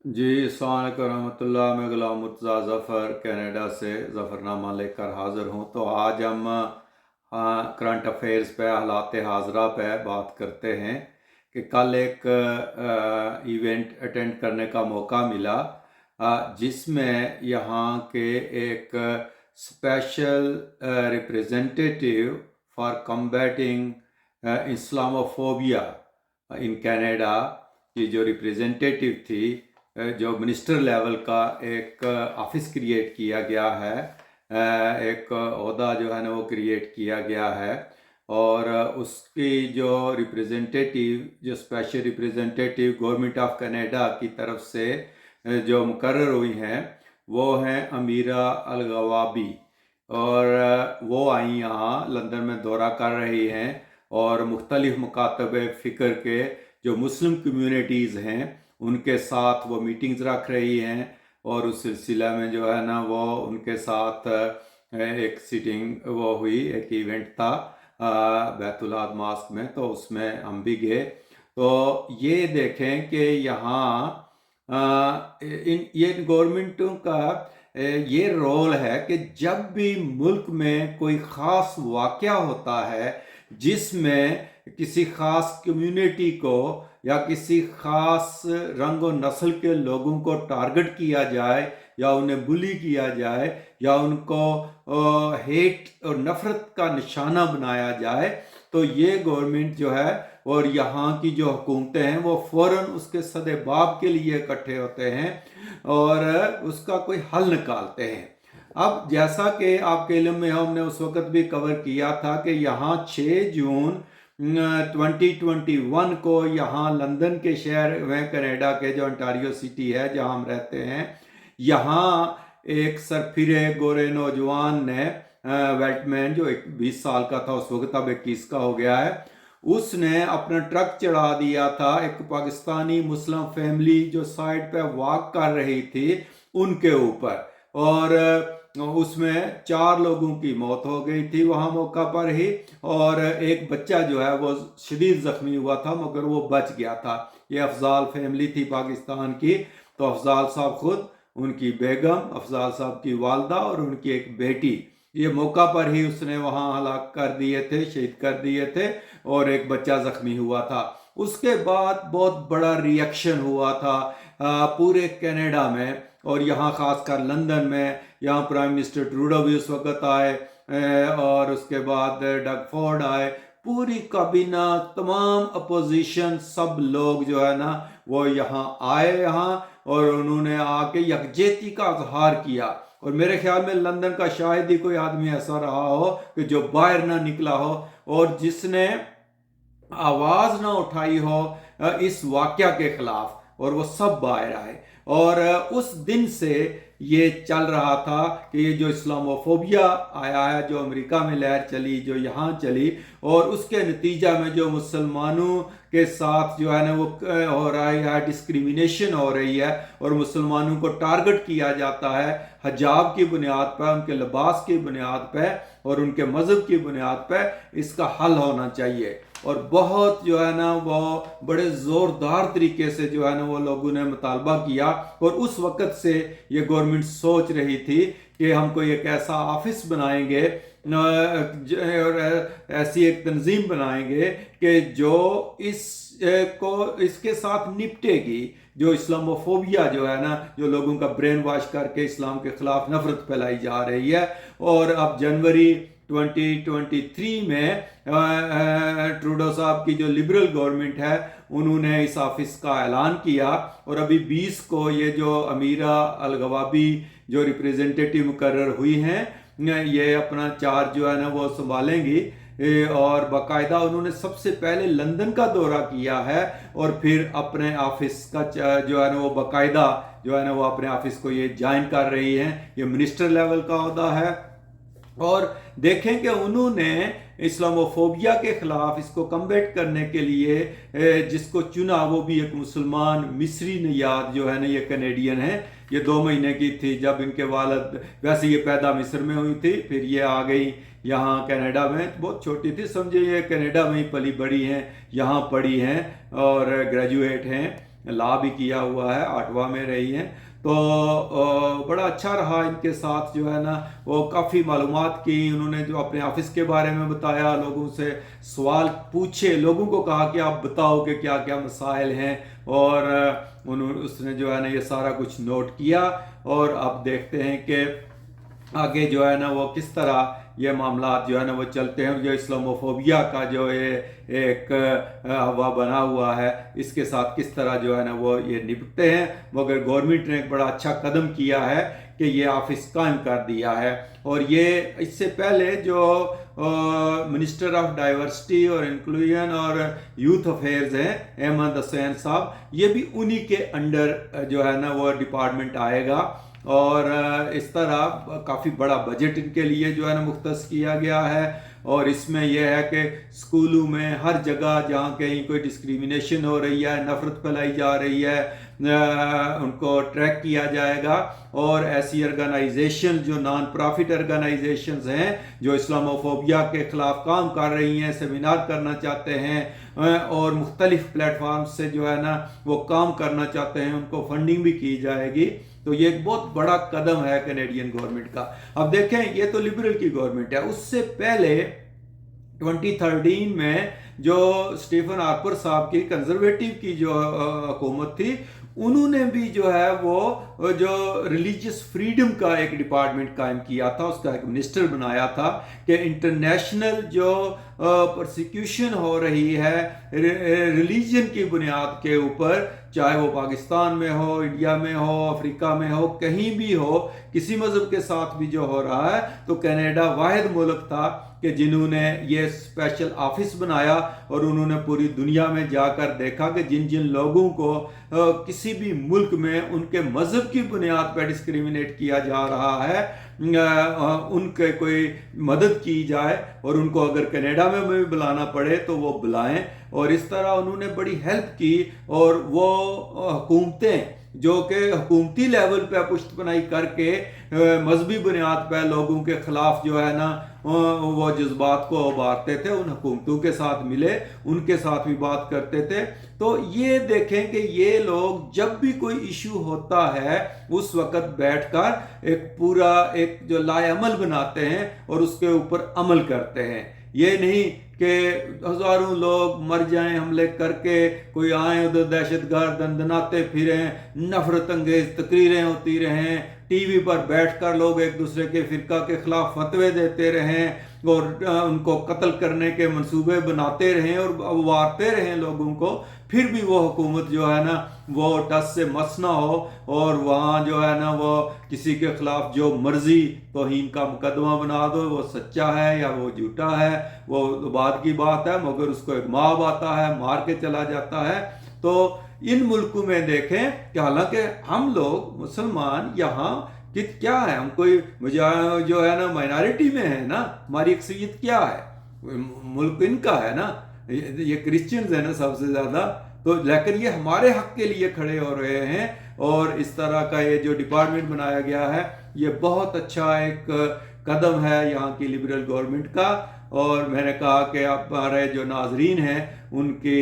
जी, अस्सलाम वालेकुम रहमतुल्लाह। मैं गुलाम मुर्तज़ा ज़फ़र कनाडा से ज़फ़रनामा लेकर हाज़िर हूँ। तो आज हम करंट अफेयर्स पे, हालात हाज़रा पे बात करते हैं कि कल एक इवेंट अटेंड करने का मौका मिला जिसमें यहाँ के एक special representative for combating Islamophobia in Canada की जो रिप्रेजेंटेटिव थी, जो मिनिस्टर लेवल का एक ऑफिस क्रिएट किया गया है, एक ओहदा जो है ना वो क्रिएट किया गया है। और उसकी जो रिप्रेजेंटेटिव, जो special representative government of Canada की तरफ से जो मुकर्रर हुई हैं, वो हैं अमीरा अलगवाबी। और वो आई यहाँ लंदन में दौरा कर रही हैं और मुख्तलिफ मकातब फ़िक्र के जो मुस्लिम कम्युनिटीज़ हैं उनके साथ वो मीटिंग्स रख रही हैं। और उस सिलसिला में जो है ना वो उनके साथ एक सीटिंग वो हुई, एक इवेंट था बैतुल मास्क में, तो उसमें हम भी गए। तो ये देखें कि यहाँ ये गवर्नमेंटों का ये रोल है कि जब भी मुल्क में कोई ख़ास वाक़या होता है जिसमें किसी ख़ास कम्युनिटी को या किसी ख़ास रंग और नस्ल के लोगों को टारगेट किया जाए या उन्हें बुली किया जाए या उनको हेट और नफ़रत का निशाना बनाया जाए, तो ये गवर्नमेंट जो है और यहाँ की जो हुकूमतें हैं वो फ़ौरन उसके सदेबाब के लिए इकट्ठे होते हैं और उसका कोई हल निकालते हैं। अब जैसा कि आपके इल्म में हमने उस वक़्त भी कवर किया था कि यहाँ 6 जून 2021 को यहाँ लंदन के शहर में, कनाडा के जो ओंटारियो सिटी है जहाँ हम रहते हैं, यहाँ एक सरफिरे गोरे नौजवान ने, वेल्टमैन, जो 20 साल का था उस वक्त, अब 21 का हो गया है, उसने अपना ट्रक चढ़ा दिया था एक पाकिस्तानी मुस्लिम फैमिली जो साइड पे वॉक कर रही थी उनके ऊपर। और उसमें 4 लोगों की मौत हो गई थी वहाँ मौका पर ही, और एक बच्चा जो है वो शदीद ज़ख्मी हुआ था मगर वो बच गया था। ये अफजाल फैमिली थी पाकिस्तान की। तो अफजाल साहब खुद, उनकी बेगम, अफजाल साहब की वालदा और उनकी एक बेटी, ये मौका पर ही उसने वहाँ हलाक कर दिए थे, शहीद कर दिए थे, और एक बच्चा ज़ख्मी हुआ था। उसके बाद बहुत बड़ा रिएक्शन हुआ था पूरे कनाडा में और यहाँ ख़ासकर लंदन में। यहाँ प्राइम मिनिस्टर ट्रूडो भी उस वक़्त आए और उसके बाद डग फोर्ड आए, पूरी काबीना, तमाम अपोजिशन, सब लोग जो है ना वो यहाँ आए यहाँ, और उन्होंने आके यकजहती का इजहार किया। और मेरे ख्याल में लंदन का शायद ही कोई आदमी ऐसा रहा हो कि जो बाहर ना निकला हो और जिसने आवाज़ ना उठाई हो इस वाक़या के ख़िलाफ़, और वो सब बाहर आए। और उस दिन से ये चल रहा था कि ये जो इस्लामोफोबिया आया है, जो अमेरिका में लहर चली, जो यहाँ चली, और उसके नतीजा में जो मुसलमानों के साथ जो है ना वो हो रहा है, डिस्क्रिमिनेशन हो रही है और मुसलमानों को टारगेट किया जाता है हिजाब की बुनियाद पर, उनके लिबास की बुनियाद पर और उनके मज़हब की बुनियाद पर, इसका हल होना चाहिए। और बहुत जो है ना वो बड़े ज़ोरदार तरीके से जो है ना वो लोगों ने मुतालबा किया। और उस वक़्त से ये गवर्नमेंट सोच रही थी कि हम कोई एक ऐसा ऑफिस बनाएंगे और ऐसी एक तंजीम बनाएंगे कि जो इसके साथ निपटेगी, जो इस्लामोफोबिया जो है ना, जो लोगों का ब्रेन वॉश करके इस्लाम के ख़िलाफ़ नफ़रत फैलाई जा रही है। और अब जनवरी 2023 में ट्रूडो साहब की जो लिबरल गवर्नमेंट है उन्होंने इस ऑफिस का ऐलान किया, और अभी 20 को ये जो अमीरा अलगवाबी जो रिप्रेजेंटेटिव मुकर्रर हुई हैं, ये अपना चार्ज जो है ना वो संभालेंगी। और बाकायदा उन्होंने सबसे पहले लंदन का दौरा किया है और फिर अपने ऑफिस का जो है ना वो बाकायदा जो है ना वो अपने ऑफिस को ये ज्वाइन कर रही हैं। ये मिनिस्टर लेवल का ओहदा है। और देखें कि उन्होंने इस्लामोफोबिया के ख़िलाफ़ इसको कम्बैट करने के लिए जिसको चुना वो भी एक मुसलमान मिस्री नियाद जो है ना, ये कनेडियन है। ये 2 महीने की थी जब इनके वालिद, वैसे ये पैदा मिस्र में हुई थी, फिर ये आ गई यहाँ कनाडा में, बहुत छोटी थी, समझे ये कनाडा में ही पली बड़ी हैं, यहाँ पढ़ी हैं और ग्रेजुएट हैं। ला भी किया हुआ है, आटवा में रही हैं। तो बड़ा अच्छा रहा इनके साथ, जो है ना वो काफ़ी मालूमात की, उन्होंने जो अपने ऑफिस के बारे में बताया, लोगों से सवाल पूछे, लोगों को कहा कि आप बताओ कि क्या क्या मसाइल हैं, और उन्होंने उसने जो है ना ये सारा कुछ नोट किया। और अब देखते हैं कि आगे जो है ना वो किस तरह ये मामला जो है ना वो चलते हैं, और जो इस्लामोफोबिया का जो ये एक हवा बना हुआ है, इसके साथ किस तरह जो है ना वो ये निपटते हैं। मगर गवर्नमेंट ने एक बड़ा अच्छा कदम किया है कि ये ऑफिस कायम कर दिया है। और ये इससे पहले जो मिनिस्टर ऑफ डाइवर्सिटी और इंक्लूजन और यूथ अफेयर्स हैं, अहमद हुसैन साहब, ये भी उन्हीं के अंडर जो है ना वो डिपार्टमेंट आएगा। और इस तरह काफ़ी बड़ा बजट इनके लिए जो है ना मुख्तस किया गया है। और इसमें यह है कि स्कूलों में हर जगह जहाँ कहीं कोई डिस्क्रिमिनेशन हो रही है, नफरत फैलाई जा रही है, उनको ट्रैक किया जाएगा। और ऐसी ऑर्गेनाइजेशन जो नॉन प्रॉफिट ऑर्गेनाइजेशंस हैं जो इस्लामोफोबिया के ख़िलाफ़ काम कर रही हैं, सेमिनार करना चाहते हैं और मुख्तलिफ प्लेटफार्म से जो है ना वो काम करना चाहते हैं, उनको फंडिंग भी की जाएगी। तो ये एक बहुत बड़ा कदम है कैनेडियन गवर्नमेंट का। अब देखें, ये तो लिबरल की गवर्नमेंट है। उससे पहले 2013 में जो स्टीफन हार्पर साहब की कंजर्वेटिव की जो हुकूमत थी, उन्होंने भी जो है वो जो रिलीजियस फ्रीडम का एक डिपार्टमेंट कायम किया था, उसका एक मिनिस्टर बनाया था कि इंटरनेशनल जो परसिक्यूशन हो रही है रिलीजन की बुनियाद के ऊपर, चाहे वो पाकिस्तान में हो, इंडिया में हो, अफ्रीका में हो, कहीं भी हो, किसी मज़हब के साथ भी जो हो रहा है, तो कनाडा वाहिद मुल्क था कि जिन्होंने ये स्पेशल ऑफिस बनाया और उन्होंने पूरी दुनिया में जाकर देखा कि जिन जिन लोगों को किसी भी मुल्क में उनके मज़हब की बुनियाद पर डिस्क्रिमिनेट किया जा रहा है, उनके कोई मदद की जाए, और उनको अगर कनाडा में भी बुलाना पड़े तो वो बुलाएं। और इस तरह उन्होंने बड़ी हेल्प की। और वो हुकूमतें जो कि हुकूमती लेवल पे पुष्टपनाही करके मजहबी बुनियाद पर लोगों के खिलाफ जो है ना वो जज्बात को उभारते थे, उन हुकूमतों के साथ मिले, उनके साथ भी बात करते थे। तो ये देखें कि ये लोग जब भी कोई इशू होता है उस वक़्त बैठकर एक पूरा एक जो लाएअमल बनाते हैं और उसके ऊपर अमल करते हैं। ये नहीं कि हज़ारों लोग मर जाएं हमले करके, कोई आए उधर दहशतगर्द दंदनाते फिरें, नफरत अंगेज तकरीरें होती रहें, टीवी पर बैठकर लोग एक दूसरे के फ़िरका के ख़िलाफ़ फतवे देते रहें और उनको कत्ल करने के मंसूबे बनाते रहें और उबारते रहें लोगों को, फिर भी वो हुकूमत जो है ना वो टस से मस ना हो और वहाँ जो है ना वो किसी के ख़िलाफ़ जो मर्ज़ी तौहीन का मुकदमा बना दो, वो सच्चा है या वो झूठा है वो बाद की बात है, मगर उसको एक माब आता है, मार के चला जाता है। तो इन मुल्कों में देखें कि हालांकि हम लोग मुसलमान यहाँ कि क्या है, हम कोई जो है ना माइनॉरिटी में है ना, हमारी अक्सरियत क्या है, मुल्क इनका है ना, ये क्रिश्चियंस है ना सबसे ज़्यादा। तो लेकिन ये हमारे हक के लिए खड़े हो रहे हैं। और इस तरह का ये जो डिपार्टमेंट बनाया गया है ये बहुत अच्छा एक कदम है यहाँ की लिबरल गवर्नमेंट का। और मैंने कहा कि आप हमारे जो नाजरीन हैं उनके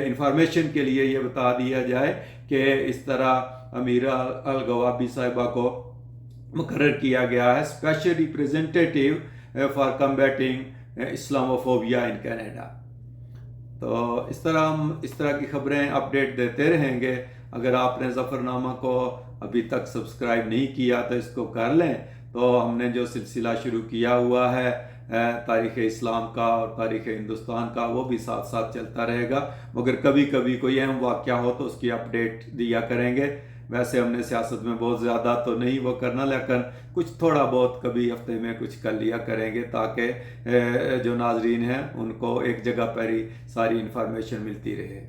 इंफॉर्मेशन के लिए ये बता दिया जाए कि इस तरह अमीरा अल गवाबी साहिबा को मुकर्रर किया गया है special representative for combating Islamophobia in Canada. तो इस तरह हम इस तरह की खबरें अपडेट देते रहेंगे। अगर आपने ज़फ़रनामा को अभी तक सब्सक्राइब नहीं किया तो इसको कर लें। तो हमने जो सिलसिला शुरू किया हुआ है तारीख़ इस्लाम का और तारीख़ हिंदुस्तान का, वो भी साथ साथ चलता रहेगा, मगर कभी कभी कोई अहम वाक़या हो तो उसकी अपडेट दिया करेंगे। वैसे हमने सियासत में बहुत ज़्यादा तो नहीं वो करना, लेकिन कुछ थोड़ा बहुत कभी हफ्ते में कुछ कर लिया करेंगे ताकि जो नाजरीन हैं उनको एक जगह पर ही सारी इन्फॉर्मेशन मिलती रहे।